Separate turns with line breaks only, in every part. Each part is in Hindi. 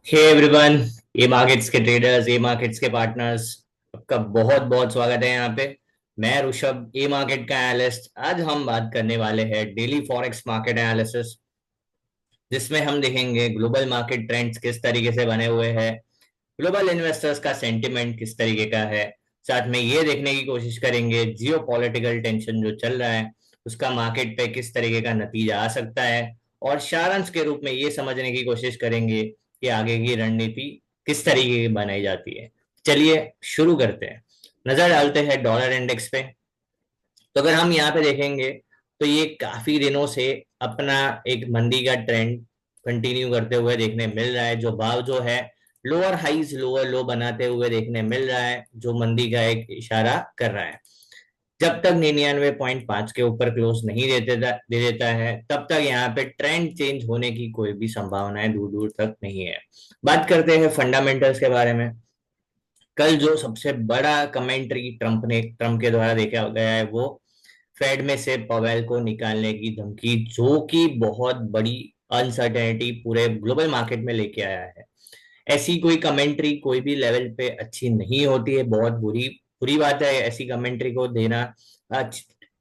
हे एवरीवन, ए मार्केट्स के ट्रेडर्स, ए मार्केट्स के पार्टनर्स, आपका बहुत बहुत स्वागत है यहाँ पे। मैं ऋषभ, ए मार्केट का एनालिस्ट। आज हम बात करने वाले हैं डेली फॉरेक्स मार्केट एनालिसिस, जिसमें हम देखेंगे ग्लोबल मार्केट ट्रेंड्स किस तरीके से बने हुए हैं, ग्लोबल इन्वेस्टर्स का सेंटिमेंट किस तरीके का है। साथ में ये देखने की कोशिश करेंगे जियो पॉलिटिकल टेंशन जो चल रहा है उसका मार्केट पे किस तरीके का नतीजा आ सकता है। और सारांश के रूप में ये समझने की कोशिश करेंगे कि आगे की रणनीति किस तरीके की बनाई जाती है। चलिए शुरू करते हैं। नजर डालते हैं डॉलर इंडेक्स पे। तो अगर हम यहाँ पे देखेंगे तो ये काफी दिनों से अपना एक मंदी का ट्रेंड कंटिन्यू करते हुए देखने मिल रहा है। जो भाव जो है लोअर हाइज लोअर लो बनाते हुए देखने मिल रहा है, जो मंदी का एक इशारा कर रहा है। जब तक 99.5 के ऊपर क्लोज नहीं दे देता है तब तक यहाँ पे ट्रेंड चेंज होने की कोई भी संभावनाएं दूर दूर तक नहीं है। बात करते हैं फंडामेंटल्स के बारे में। कल जो सबसे बड़ा कमेंट्री ट्रंप के द्वारा देखा गया है वो फेड में से पवेल को निकालने की धमकी, जो कि बहुत बड़ी अनसर्टेनिटी पूरे ग्लोबल मार्केट में लेके आया है। ऐसी कोई कमेंट्री कोई भी लेवल पे अच्छी नहीं होती है, बहुत बुरी बुरी बात है ऐसी कमेंट्री को देना।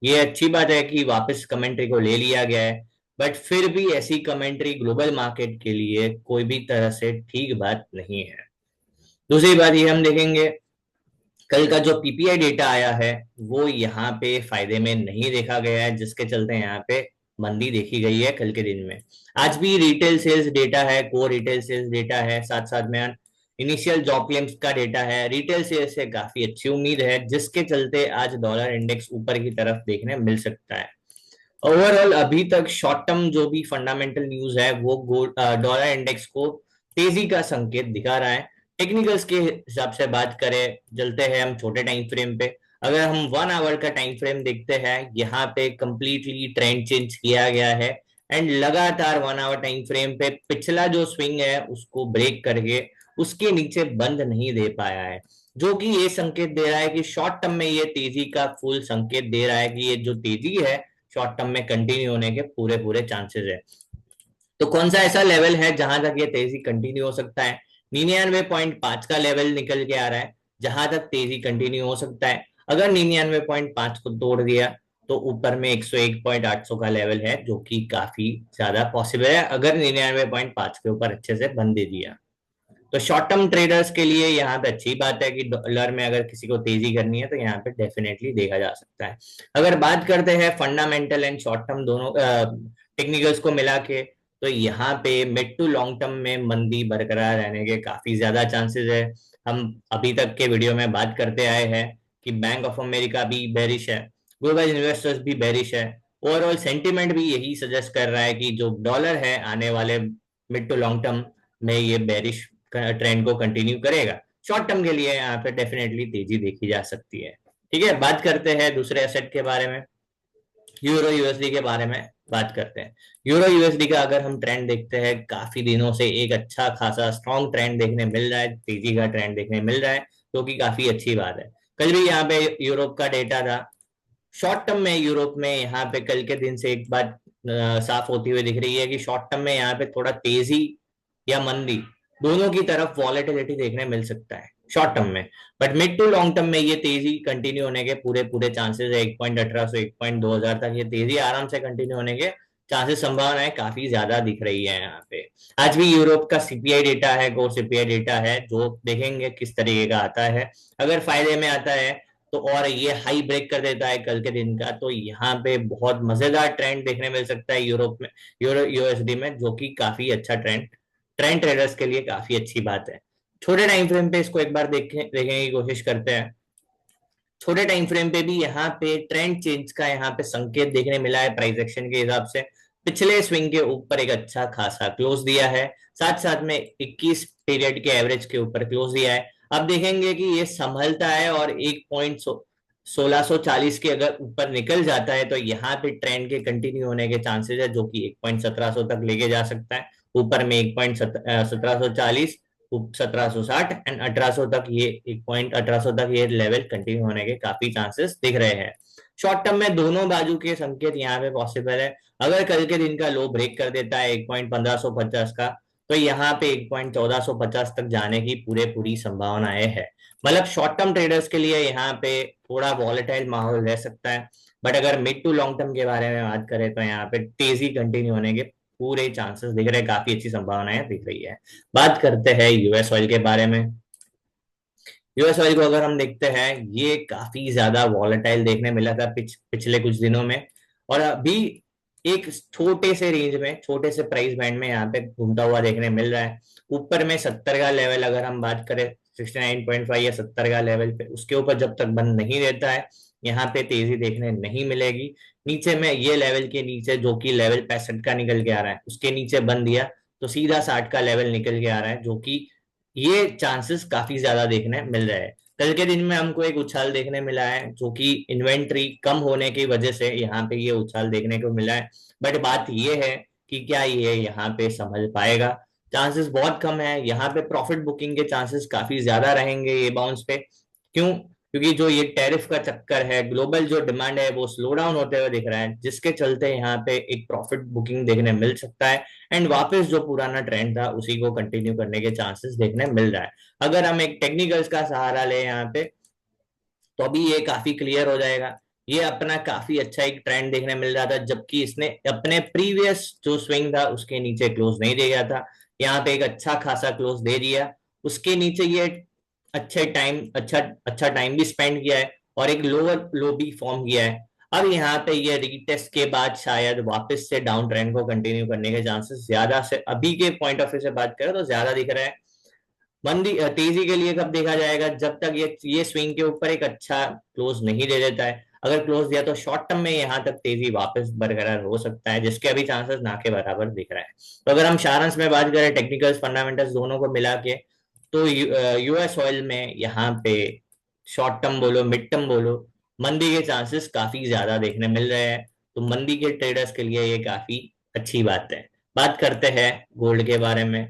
ये अच्छी बात है कि वापस कमेंट्री को ले लिया गया है, बट फिर भी ऐसी कमेंट्री ग्लोबल मार्केट के लिए कोई भी तरह से ठीक बात नहीं है। दूसरी बात ये हम देखेंगे, कल का जो पीपीआई डेटा आया है वो यहाँ पे फायदे में नहीं देखा गया है, जिसके चलते यहाँ पे मंदी देखी गई है कल के दिन में। आज भी रिटेल सेल्स डेटा है, कोर रिटेल सेल्स डेटा है, साथ साथ में इनिशियल जॉब क्लेम्स का डेटा है। रिटेल सेल्स से काफी अच्छी उम्मीद है, जिसके चलते आज डॉलर इंडेक्स ऊपर की तरफ देखने मिल सकता है। ओवरऑल अभी तक शॉर्ट टर्म जो भी फंडामेंटल न्यूज है वो डॉलर इंडेक्स को तेजी का संकेत दिखा रहा है। टेक्निकल्स के हिसाब से बात करें, चलते हैं हम छोटे टाइम फ्रेम पे। अगर हम 1 आवर का टाइम फ्रेम देखते हैं, यहाँ पे कंप्लीटली ट्रेंड चेंज किया गया है एंड लगातार 1 आवर टाइम फ्रेम पे पिछला जो स्विंग है उसको ब्रेक करके उसके नीचे बंद नहीं दे पाया है, जो कि ये संकेत दे रहा है कि शॉर्ट टर्म में ये तेजी का फुल संकेत दे रहा है कि ये जो तेजी है शॉर्ट टर्म में कंटिन्यू होने के पूरे पूरे चांसेस है। तो कौन सा ऐसा लेवल है जहां तक ये तेजी कंटिन्यू हो सकता है? 99.5 का लेवल निकल के आ रहा है जहां तक तेजी कंटिन्यू हो सकता है। अगर 99.5 को तोड़ दिया तो ऊपर में 101.800 का लेवल है, जो कि काफी ज्यादा पॉसिबल है अगर 99.5 के ऊपर अच्छे से बंद दे दिया। तो शॉर्ट टर्म ट्रेडर्स के लिए यहाँ पे अच्छी बात है कि डॉलर में अगर किसी को तेजी करनी है तो यहाँ पे डेफिनेटली देखा जा सकता है। अगर बात करते हैं फंडामेंटल एंड शॉर्ट टर्म दोनों टेक्निकल्स को मिला के, तो यहाँ पे मिड टू लॉन्ग टर्म में मंदी बरकरार रहने के काफी ज्यादा चांसेस है। हम अभी तक के वीडियो में बात करते आए हैं कि बैंक ऑफ अमेरिका भी बेरिश है, ग्लोबल इन्वेस्टर्स भी बेरिश है। ओवरऑल सेंटिमेंट भी यही सजेस्ट कर रहा है कि जो डॉलर है आने वाले मिड टू लॉन्ग टर्म में ये बेरिश ट्रेंड को कंटिन्यू करेगा। शॉर्ट टर्म के लिए यहाँ पे डेफिनेटली तेजी देखी जा सकती है। ठीक है, बात करते हैं दूसरे एसेट के बारे में, यूरो यूएसडी के बारे में बात करते हैं। यूरो यूएसडी का अगर हम ट्रेंड देखते हैं, काफी दिनों से एक अच्छा खासा स्ट्रॉन्ग ट्रेंड देखने मिल रहा है, तेजी का ट्रेंड देखने मिल रहा है, जो कि काफी अच्छी बात है। कल भी यहाँ पे यूरोप का डेटा था। शॉर्ट टर्म में यूरोप में यहाँ पे कल के दिन से एक बात साफ होती हुई दिख रही है कि शॉर्ट टर्म में यहाँ पे थोड़ा तेजी या मंदी दोनों की तरफ वॉलेटिलिटी देखने मिल सकता है शॉर्ट टर्म में। But mid to long term में ये तेजी कंटिन्यू होने के पूरे पूरे चांसेस है। 1.1800 1.2000 तक ये तेजी आराम से कंटिन्यू होने के चांसेस, संभावनाएं काफी ज्यादा दिख रही है यहाँ पे। आज भी यूरोप का सीपीआई डेटा है, कोर सीपीआई डेटा है, जो देखेंगे किस तरीके का आता है। अगर फायदे में आता है तो और ये हाई ब्रेक कर देता है कल के दिन का, तो यहाँ पे बहुत मजेदार ट्रेंड देखने मिल सकता है यूरोप में, यूरो यूएसडी में, जो कि काफी अच्छा ट्रेंड ट्रेंड ट्रेडर्स के लिए काफी अच्छी बात है। छोटे टाइम फ्रेम पे इसको एक बार देखने की कोशिश करते हैं। छोटे टाइम फ्रेम पे भी यहाँ पे ट्रेंड चेंज का यहाँ पे संकेत देखने मिला है प्राइस एक्शन के हिसाब से। पिछले स्विंग के ऊपर एक अच्छा खासा क्लोज दिया है, साथ साथ में 21 पीरियड के एवरेज के ऊपर क्लोज दिया है। अब देखेंगे कि ये संभलता है और 1.1640 के अगर ऊपर निकल जाता है तो यहाँ पे ट्रेंड के कंटिन्यू होने के चांसेस है, जो कि 1.1700 तक लेके जा सकता है। ऊपर में 1.1740, 1760 एंड 1800 तक, ये 1.1800 तक ये लेवल कंटिन्यू होने के काफी चांसेस दिख रहे हैं। शॉर्ट टर्म में दोनों बाजू के संकेत यहाँ पे पॉसिबल है। अगर कल के दिन का लो ब्रेक कर देता है 1.1550 का, तो यहाँ पे 1.1450 तक जाने की पूरे पूरी संभावनाएं है। मतलब शॉर्ट टर्म ट्रेडर्स के लिए यहाँ पे थोड़ा वॉलेटाइल माहौल रह सकता है, बट अगर मिड टू लॉन्ग टर्म के बारे में बात करें तो यहाँ पे तेजी कंटिन्यू होने के पूरे चांसेस दिख रहे हैं, काफी अच्छी संभावनाएं दिख रही है। बात करते हैं यूएस ऑयल के बारे में। यूएस ऑयल को अगर हम देखते हैं, ये काफी ज्यादा वॉलेटाइल देखने मिला था पिछले कुछ दिनों में, और अभी एक छोटे से रेंज में, छोटे से प्राइस बैंड में यहाँ पे घूमता हुआ देखने मिल रहा है। ऊपर में 70 का लेवल अगर हम बात करें, 69.5 या 70 का लेवल पे, उसके ऊपर जब तक बंद नहीं रहता है यहाँ पे तेजी देखने नहीं मिलेगी। नीचे में ये लेवल के नीचे, जो कि लेवल 65 का निकल के आ रहा है, उसके नीचे बंद दिया तो सीधा 60 का लेवल निकल के आ रहा है, जो कि ये चांसेस काफी ज्यादा देखने मिल रहे हैं। कल के दिन में हमको एक उछाल देखने मिला है, जो कि इन्वेंट्री कम होने की वजह से यहाँ पे ये उछाल देखने को मिला है। बट बात ये है कि क्या ये यहाँ पे संभल पाएगा? चांसेस बहुत कम है। यहाँ पे प्रॉफिट बुकिंग के चांसेस काफी ज्यादा रहेंगे ये बाउंस पे। क्यों? क्योंकि जो ये टैरिफ का चक्कर है, ग्लोबल जो डिमांड है वो स्लो डाउन होते हुए दिख रहा है, जिसके चलते यहाँ पे एक प्रॉफिट बुकिंग देखने मिल सकता है, एंड वापस जो पुराना ट्रेंड था उसी को कंटिन्यू करने के चांसेस देखने मिल रहा है। अगर हम एक टेक्निकल्स का सहारा ले यहाँ पे, तो अभी ये काफी क्लियर हो जाएगा। ये अपना काफी अच्छा एक ट्रेंड देखने मिल रहा था, जबकि इसने अपने प्रीवियस जो स्विंग था उसके नीचे क्लोज नहीं दे गया था। यहाँ पे एक अच्छा खासा क्लोज दे दिया, उसके नीचे ये अच्छा अच्छा टाइम भी स्पेंड किया है, और एक लोअर लो भी फॉर्म किया है। अब यहाँ पे ये रीटेस्ट के बाद शायद वापस से डाउन ट्रेंड को कंटिन्यू करने के चांसेस ज्यादा से, अभी के पॉइंट ऑफ व्यू से बात करें तो ज्यादा दिख रहा है। मंदी तेजी के लिए कब देखा जाएगा? जब तक ये स्विंग के ऊपर एक अच्छा क्लोज नहीं दे देता है। अगर क्लोज दिया तो शॉर्ट टर्म में यहाँ तक तेजी वापस बरकरार हो सकता है, जिसके अभी चांसेस ना के बराबर दिख रहा है। तो अगर हम सारांश में बात करें, टेक्निकल्स फंडामेंटल्स दोनों को मिला के, तो यूएस ऑयल में यहाँ पे शॉर्ट टर्म बोलो मिड टर्म बोलो, मंदी के चांसेस काफी ज्यादा देखने मिल रहे हैं। तो मंदी के ट्रेडर्स के लिए ये काफी अच्छी बात है। बात करते हैं गोल्ड के बारे में।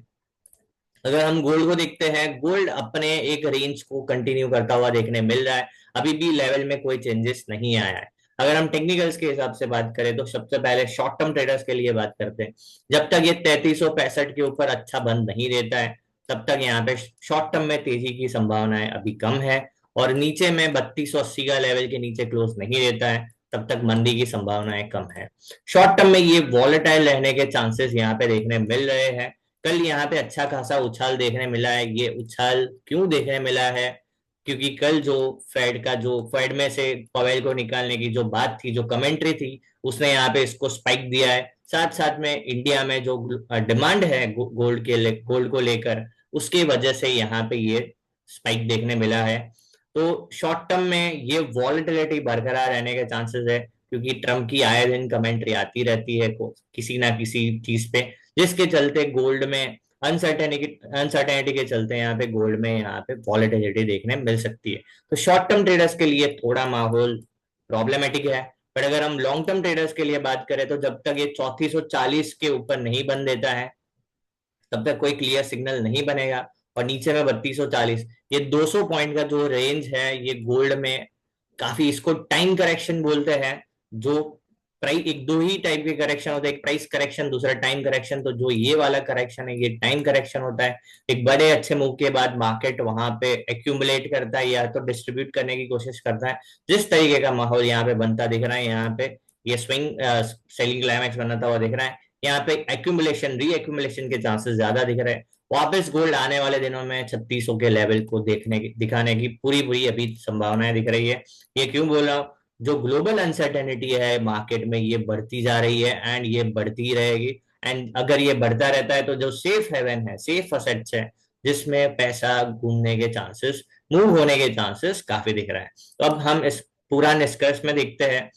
अगर हम गोल्ड को देखते हैं, गोल्ड अपने एक रेंज को कंटिन्यू करता हुआ देखने मिल रहा है, अभी भी लेवल में कोई चेंजेस नहीं आया है। अगर हम टेक्निकल्स के हिसाब से बात करें तो सबसे पहले शॉर्ट टर्म ट्रेडर्स के लिए बात करते हैं। जब तक ये 3365 के ऊपर अच्छा बंद नहीं देता है, तब तक यहाँ पे शॉर्ट टर्म में तेजी की संभावनाएं अभी कम है, और नीचे में 3280 का लेवल के नीचे क्लोज नहीं देता है, तब तक मंदी की संभावनाएं कम है। शॉर्ट टर्म में ये वॉलेटाइल रहने के चांसेस यहाँ पे देखने मिल रहे हैं। कल यहाँ पे अच्छा खासा उछाल देखने मिला है। ये उछाल क्यों देखने मिला है? क्योंकि कल जो फेड में से पवेल को निकालने की जो बात थी, जो कमेंट्री थी, उसने यहाँ पे इसको स्पाइक दिया है। साथ साथ में इंडिया में जो डिमांड है गोल्ड को लेकर, उसकी वजह से यहाँ पे ये स्पाइक देखने मिला है। तो शॉर्ट टर्म में ये वॉलेटिलिटी बरकरार रहने के चांसेस है, क्योंकि ट्रम्प की आए दिन कमेंट्री आती रहती है किसी ना किसी चीज पे, जिसके चलते गोल्ड में अनसर्टेनिटी के चलते यहाँ पे गोल्ड में यहाँ पे वॉलेटिलिटी देखने मिल सकती है। तो शॉर्ट टर्म ट्रेडर्स के लिए थोड़ा माहौल प्रॉब्लमेटिक है। पर अगर हम लॉन्ग टर्म ट्रेडर्स के लिए बात करें, तो जब तक ये 3440 के ऊपर नहीं बन देता है, तब तक कोई क्लियर सिग्नल नहीं बनेगा। और नीचे में 3240, ये 200 पॉइंट का जो रेंज है, ये गोल्ड में काफी, इसको टाइम करेक्शन बोलते हैं। जो प्राइस, एक दो ही टाइप के करेक्शन होते हैं, एक प्राइस करेक्शन, दूसरा टाइम करेक्शन। तो जो ये वाला करेक्शन है, ये टाइम करेक्शन होता है। एक बड़े अच्छे मूव के बाद मार्केट वहां पे एक्यूमुलेट करता है, या तो डिस्ट्रीब्यूट करने की कोशिश करता है। जिस तरीके का माहौल यहाँ पे बनता दिख रहा है, यहाँ पे ये स्विंग सेलिंग क्लाइमैक्स बनाता हुआ दिख रहा है, यहाँ पे एक्यूमुलेशन री एक्यूमुलेशन के चांसेस ज्यादा दिख रहे हैं। वापस गोल्ड आने वाले दिनों में 3600 के लेवल को दिखाने की पूरी पूरी अभी संभावनाएं दिख रही है। ये क्यों बोल रहा हूँ? जो ग्लोबल अनसर्टेनिटी है मार्केट में, ये बढ़ती जा रही है, एंड ये बढ़ती रहेगी। एंड अगर ये बढ़ता रहता है, तो जो सेफ हेवन है, सेफ असेट्स है, जिसमें पैसा घूमने के चांसेस, मूव होने के चांसेस काफी दिख रहा है। तो अब हम इस पूरा निष्कर्ष में देखते हैं,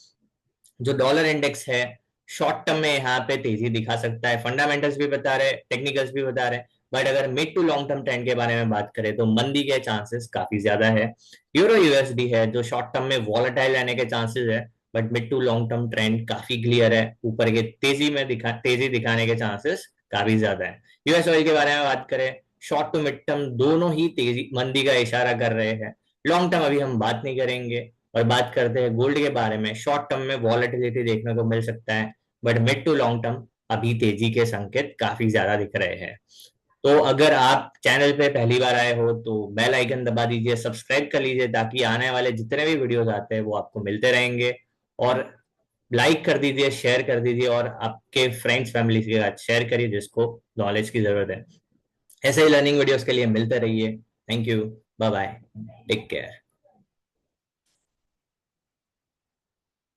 जो डॉलर इंडेक्स है शॉर्ट टर्म में यहाँ पे तेजी दिखा सकता है। फंडामेंटल्स भी बता रहे, टेक्निकल्स भी बता रहे, बट अगर mid to long term trend के बारे में बात करें तो मंदी के चांसेस काफी ज्यादा है। यूरो यूएसडी है जो शॉर्ट टर्म में वॉलेटाइल रहने के चांसेस है, but mid to long term trend काफी क्लियर है, ऊपर के तेजी दिखाने के चांसेस काफी ज्यादा है। यूएस ऑयल के बारे में बात करें, शॉर्ट टू मिड टर्म दोनों ही तेजी मंदी का इशारा कर रहे हैं। लॉन्ग टर्म अभी हम बात नहीं करेंगे। और बात करते हैं गोल्ड के बारे में, शॉर्ट टर्म में वॉलेटिलिटी देखने को मिल सकता है, but mid to long term अभी तेजी के संकेत काफी ज्यादा दिख रहे हैं। तो अगर आप चैनल पे पहली बार आए हो तो बेल आइकन दबा दीजिए, सब्सक्राइब कर लीजिए, ताकि आने वाले जितने भी वीडियोस आते हैं वो आपको मिलते रहेंगे। और लाइक कर दीजिए, शेयर कर दीजिए, और आपके फ्रेंड्स फैमिली के साथ शेयर करिए जिसको नॉलेज की जरूरत है। ऐसे ही लर्निंग वीडियोस के लिए मिलते रहिए। Thank you. Bye bye. Take care.